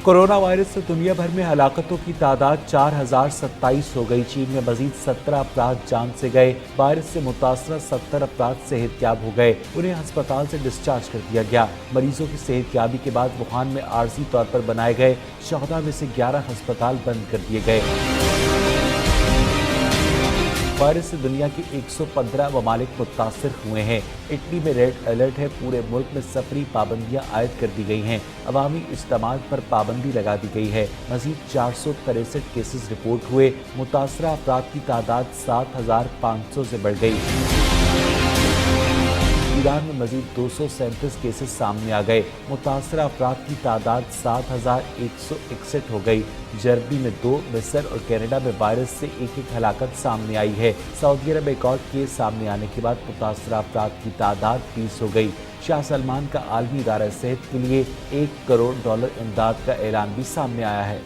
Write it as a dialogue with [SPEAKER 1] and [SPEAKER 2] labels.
[SPEAKER 1] Corona virus से दुनिया भर में हलाकतों की तादाद 4027 हो गई। चीन में मजीद 17 अफराद जान से गए। वायरस से मुतासरा 70 अफराद सेहतयाब हो गए, उन्हें अस्पताल से डिस्चार्ज कर दिया गया। मरीजों की सेहतयाबी के बाद वुहान में आर्जी तौर पर बनाए गए 14 में से 11 अस्पताल बंद कर दिए गए। वायरस से दुनिया के 115 ममालिक मुतासर हुए हैं। इटली में रेड अलर्ट है। पूरे मुल्क में सफरी पाबंदियां आयद कर दी गई हैं। अवामी इज्तिमात पर पाबंदी लगा दी गई है। मजीद 463 केसेस रिपोर्ट हुए। मुतासरा अफराद की तादाद 7500 से बढ़ गई। ईरान में मजीद 237 केसेस सामने आ गए। मुतासरा अफराद की तादाद 7161 हो गई। जर्मनी में 2, मिस्र और कनाडा में वायरस से एक हलाकत सामने आई है। सऊदी अरब में एक और केस सामने आने के बाद मुतासरा अफराद की तादाद 20 हो गई। शाह सलमान का आलमी इदारा सेहत के लिए $1 करोड़ इमदाद का ऐलान भी सामने आया है।